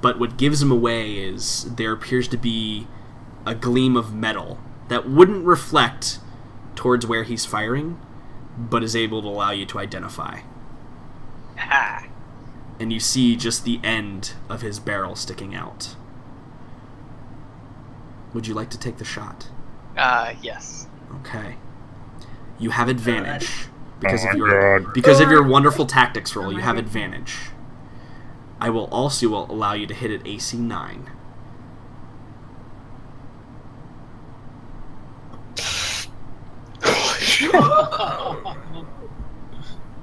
But what gives him away is there appears to be a gleam of metal that wouldn't reflect towards where he's firing, but is able to allow you to identify. Ah. And you see just the end of his barrel sticking out. Would you like to take the shot? Yes. Okay. You have advantage because Oh of my your wonderful tactics roll. You have advantage. I will also allow you to hit at AC 9.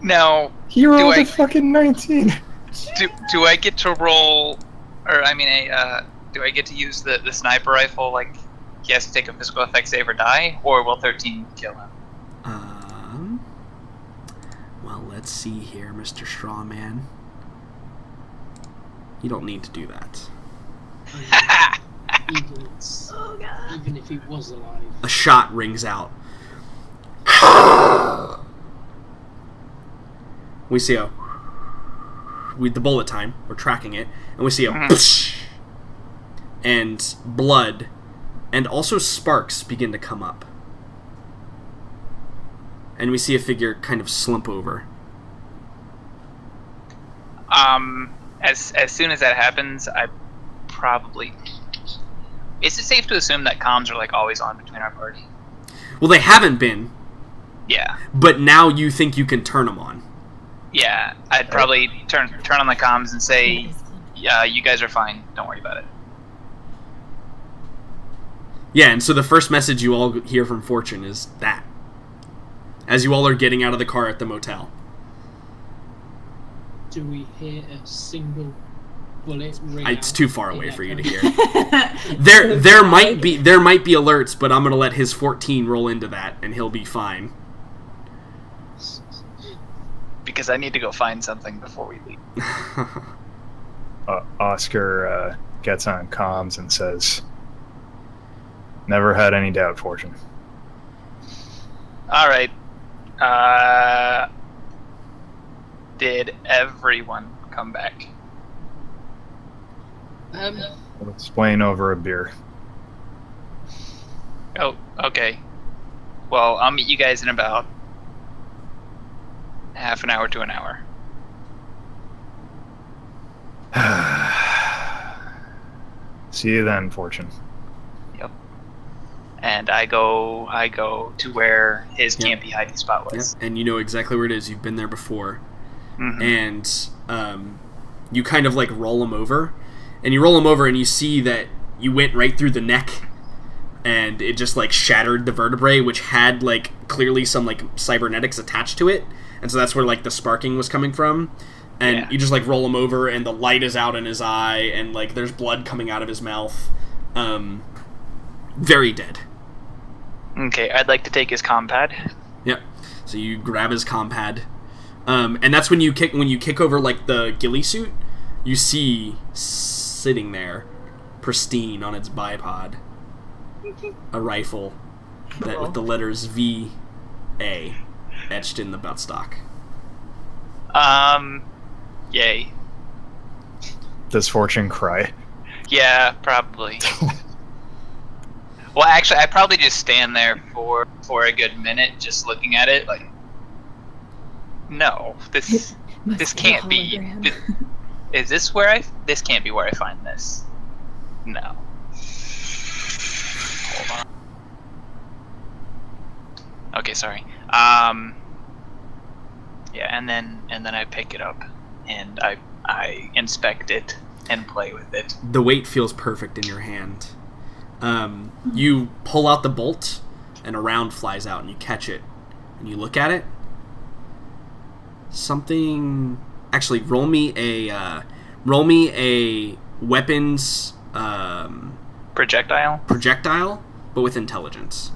Now, He rolled a fucking 19. do I get to roll, or do I get to use the sniper rifle? Like, he has to take a physical effect save or die, or will 13 kill him? Well, let's see here, Mr. Strawman. You don't need to do that. Even if he was alive. A shot rings out. We see the bullet time. We're tracking it, and we see and blood, and also sparks begin to come up, and we see a figure kind of slump over. As soon as that happens, I probably... Is it safe to assume that comms are like always on between our party? Well, they haven't been. Yeah. But now you think you can turn them on. Yeah, I'd probably turn on the comms and say, "Yeah, you guys are fine. Don't worry about it." Yeah, and so the first message you all hear from Fortune is that, as you all are getting out of the car at the motel. Do we hear a single bullet ring out? It's too far away for you to hear. There might be alerts, but I'm gonna let his 14 roll into that, and he'll be fine. Because I need to go find something before we leave. Oscar gets on comms and says, "Never had any doubt, Fortune." All right. Did everyone come back? We'll explain over a beer. Oh, okay. Well, I'll meet you guys in about half an hour to an hour. See you then, Fortune. Yep. And I go to where his campy hiding spot was. Yep. And you know exactly where it is. You've been there before. Mm-hmm. And you kind of like roll him over. And you roll him over and you see that you went right through the neck. And it just like shattered the vertebrae, which had like clearly some like cybernetics attached to it. And so that's where like the sparking was coming from. And you just like roll him over and the light is out in his eye and like there's blood coming out of his mouth. Very dead. Okay, I'd like to take his compad. Yep. So you grab his compad. And that's when you kick over like the ghillie suit, you see sitting there, pristine on its bipod, a rifle that with the letters V-A etched in the buttstock. Yay. Does Fortune cry? Yeah, probably. Well, actually, I probably just stand there for a good minute, just looking at it, like, no, this can't be. Is this where this can't be where I find this? No. Hold on. Okay, sorry. Yeah, and then I pick it up and I inspect it and play with it. The weight feels perfect in your hand. You pull out the bolt and a round flies out and you catch it and you look at it. Something. Actually, roll me a weapons projectile, but with intelligence.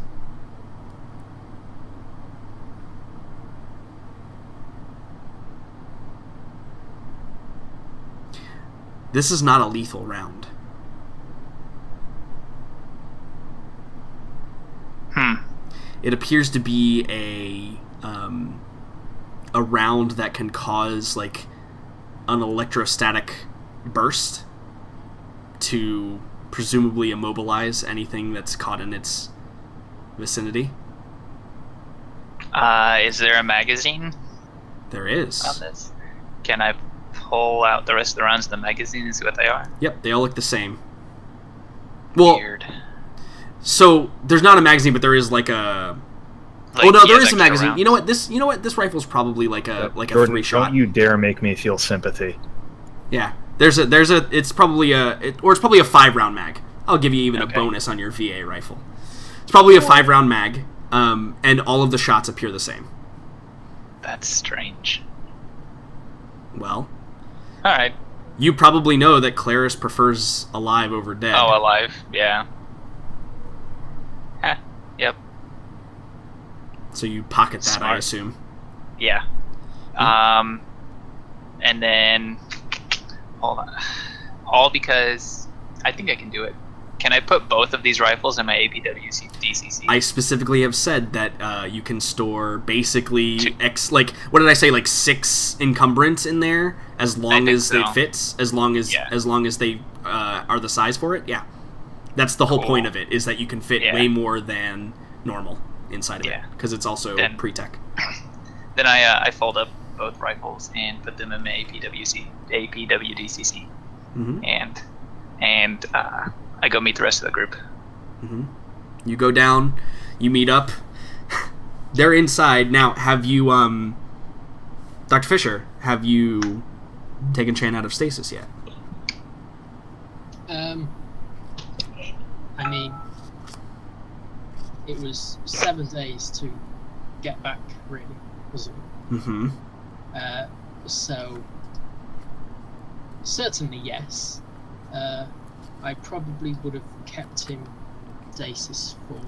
This is not a lethal round. It appears to be a round that can cause like an electrostatic burst to presumably immobilize anything that's caught in its vicinity. Is there a magazine? There is. On this? Can I pull out the rest of the rounds of the magazine and see what they are? Yep, they all look the same. Well, weird. So there's not a magazine, but there is like a. Like, oh no, there is a magazine. Rounds. You know what? This rifle's probably like a Jordan, 3-shot. Don't you dare make me feel sympathy. Yeah, it's probably a 5-round mag. I'll give you even a bonus on your VA rifle. It's probably a 5-round mag, and all of the shots appear the same. That's strange. Well, all right. You probably know that Claris prefers alive over dead. Oh, alive, yeah. Yep. So you pocket that, Smart. I assume. Yeah. And then hold on. All because I think I can do it. Can I put both of these rifles in my APWC DCC? I specifically have said that you can store basically what did I say, like 6 encumbrance in there as long as it fits, as long as they are the size for it. Yeah. That's the whole point of it, is that you can fit way more than normal inside of it, because it's also pre-tech. Then I fold up both rifles and put them in my APWDCC, and I go meet the rest of the group. Mm-hmm. You go down, you meet up. They're inside now. Have you, Dr. Fisher? Have you taken Chan out of stasis yet? I mean, it was 7 days to get back, really, wasn't it? Mm-hmm. So, certainly yes. I probably would have kept him stasis for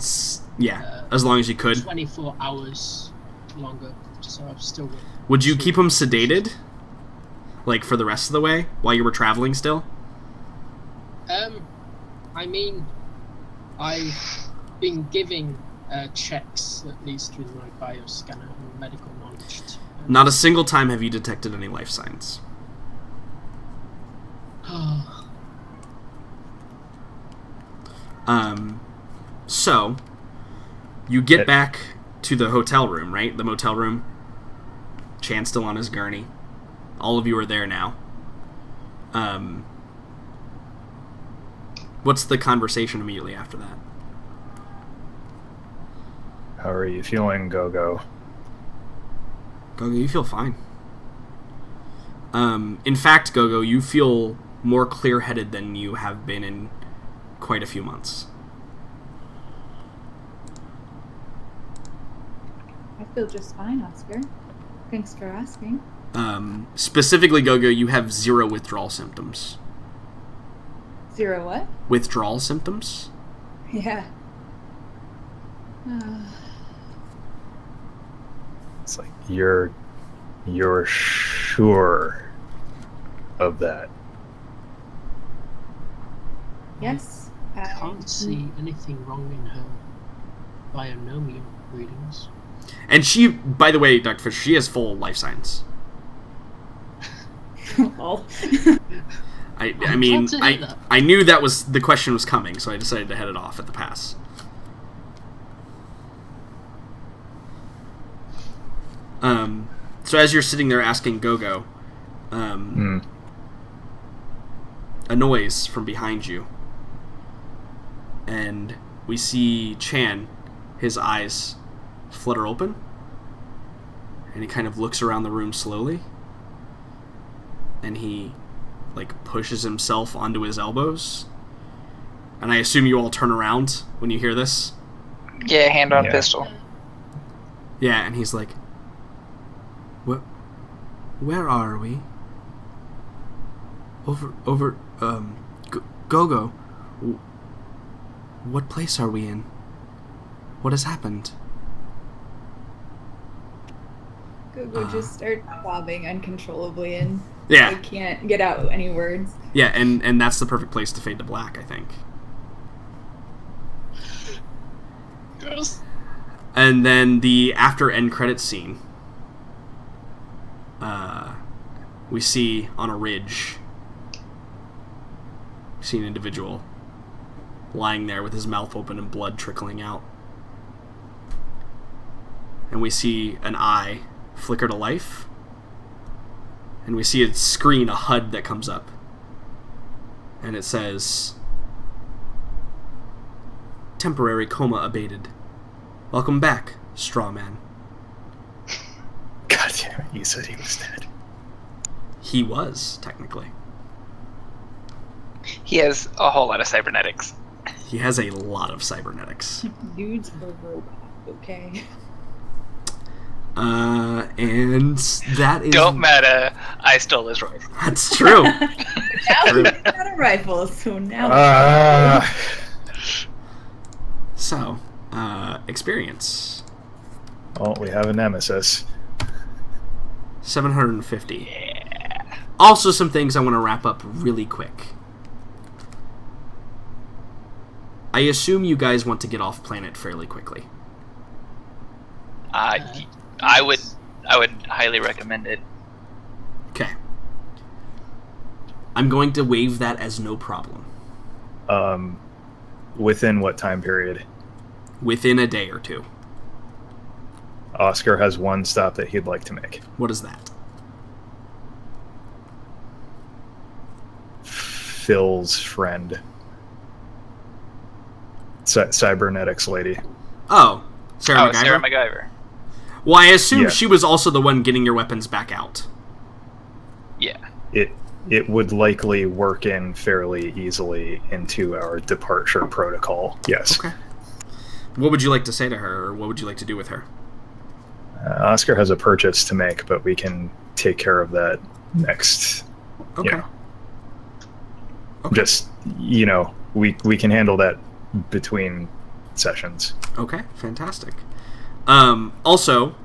as long as you could. 24 hours longer, so I'm still. Would you keep him sedated, like for the rest of the way while you were traveling still? I mean, I've been giving checks, at least with my bioscanner and medical knowledge. Not a single time have you detected any life signs. So, you get back to the hotel room, right? The motel room. Chan's still on his gurney. All of you are there now. What's the conversation immediately after that? How are you feeling, Go-Go? Gogo, you feel fine. In fact, Gogo, you feel more clear-headed than you have been in quite a few months. I feel just fine, Oscar. Thanks for asking. Specifically, Gogo, you have 0 withdrawal symptoms. 0 what? Withdrawal symptoms? Yeah. It's like you're sure of that. Yes. I can't see anything wrong in her bionomial readings. And she, by the way, Dr. Fisher, she has full life science. Lol. I I'm mean, glad to hear that. I knew that was the question was coming, so I decided to head it off at the pass. So as you're sitting there asking Gogo, a noise from behind you, and we see Chan, his eyes flutter open, and he kind of looks around the room slowly, and he pushes himself onto his elbows, and I assume you all turn around when you hear this. Yeah, hand on pistol. Yeah, and he's like, where are we? Gogo, what place are we in? What has happened? Gogo just starts sobbing uncontrollably and Yeah. I can't get out any words. Yeah, and that's the perfect place to fade to black, I think. Gross. And then the after end credits scene, we see on a ridge, we see an individual lying there with his mouth open and blood trickling out. And we see an eye flicker to life. And we see a screen, a HUD that comes up. And it says, temporary coma abated. Welcome back, straw man. God damn it, you said he was dead. He was, technically. He has a whole lot of cybernetics. He has a lot of cybernetics. Dude's a robot, okay? And that is... Don't matter. I stole his rifle. That's true. Now he's got a rifle, so now... So, experience. Well, we have a nemesis. 750. Yeah. Also some things I want to wrap up really quick. I assume you guys want to get off planet fairly quickly. I would highly recommend it. Okay. I'm going to waive that as no problem. Within what time period? Within a day or two. Oscar has one stop that he'd like to make. What is that? Phil's friend. Cybernetics lady. Oh, Sarah MacGyver? Sarah MacGyver. Well, I assume Yeah. she was also the one getting your weapons back out. Yeah. It would likely work in fairly easily into our departure protocol. Yes. Okay. What would you like to say to her, or what would you like to do with her? Oscar has a purchase to make, but we can take care of that next. Okay. You know, just, we can handle that between sessions. Okay, fantastic. Also,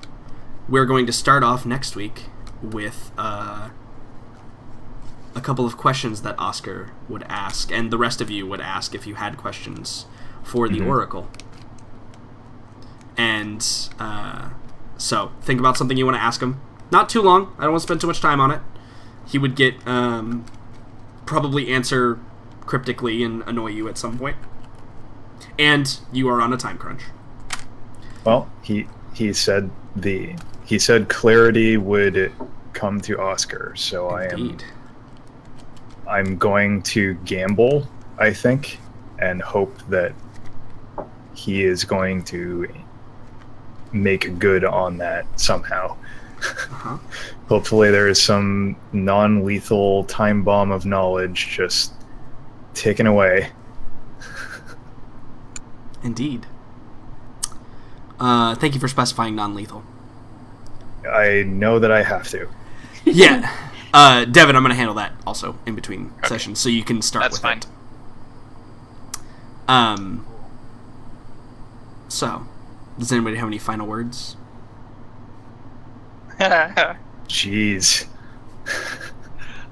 we're going to start off next week with a couple of questions that Oscar would ask, and the rest of you would ask if you had questions for the Oracle. And so, think about something you want to ask him. Not too long. I don't want to spend too much time on it. He would get probably answer cryptically and annoy you at some point. And you are on a time crunch. Well, he said clarity would come to Oscar, so Indeed. I'm going to gamble, I think, and hope that he is going to make good on that somehow. Uh-huh. Hopefully there is some non-lethal time bomb of knowledge just taken away. Indeed. Thank you for specifying non-lethal. I know that I have to. Yeah. Devin, I'm going to handle that also in between sessions, so you can start That's with fine. it. So, does anybody have any final words? Jeez.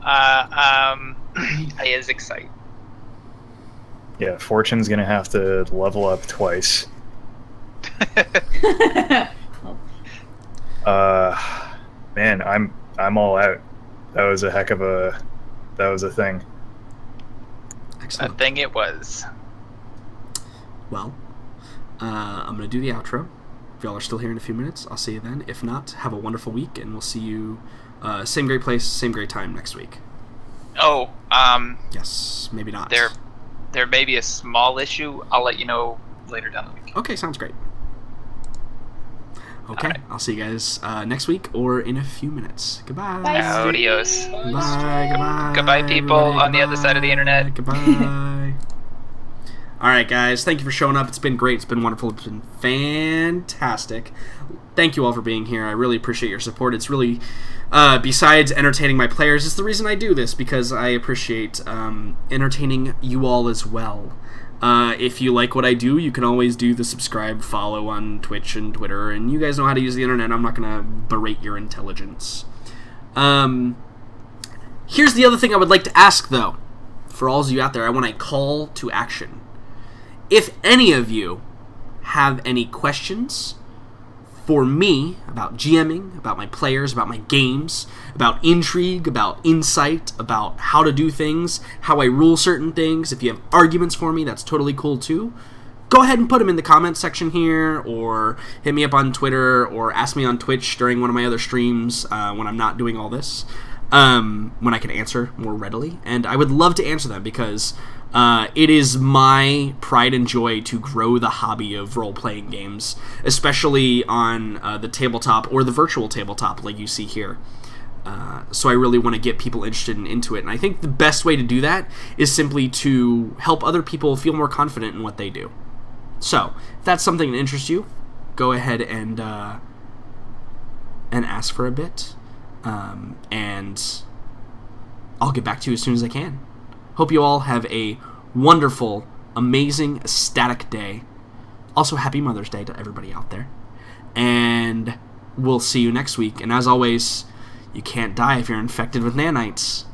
I is excited. Yeah, Fortune's gonna have to level up twice. Man, I'm all out. That was a heck of a thing. I Excellent. think it was. Well, I'm going to do the outro. If y'all are still here in a few minutes, I'll see you then. If not, have a wonderful week, and we'll see you same great place, same great time next week. Oh, Yes, maybe not. there may be a small issue. I'll let you know later down the week. Okay, sounds great. Okay, Alright. I'll see you guys next week or in a few minutes. Goodbye. Bye. Adios. Goodbye. Goodbye. Goodbye, people everybody. on the other side of the internet. Goodbye. All right, guys. Thank you for showing up. It's been great. It's been wonderful. It's been fantastic. Thank you all for being here. I really appreciate your support. It's really, besides entertaining my players, it's the reason I do this, because I appreciate entertaining you all as well. If you like what I do, you can always do the subscribe, follow on Twitch and Twitter, and you guys know how to use the internet. I'm not going to berate your intelligence. Here's the other thing I would like to ask, though. For all of you out there, I want a call to action. If any of you have any questions for me about GMing, about my players, about my games, about intrigue, about insight, about how to do things, how I rule certain things, if you have arguments for me, that's totally cool too. Go ahead and put them in the comments section here, or hit me up on Twitter, or ask me on Twitch during one of my other streams when I'm not doing all this, when I can answer more readily. And I would love to answer them, because it is my pride and joy to grow the hobby of role-playing games, especially on the tabletop or the virtual tabletop like you see here. So I really want to get people interested and into it. And I think the best way to do that is simply to help other people feel more confident in what they do. So, if that's something that interests you, go ahead and ask for a bit. And I'll get back to you as soon as I can. Hope you all have a wonderful, amazing, ecstatic day. Also, happy Mother's Day to everybody out there. And we'll see you next week. And as always, you can't die if you're infected with nanites.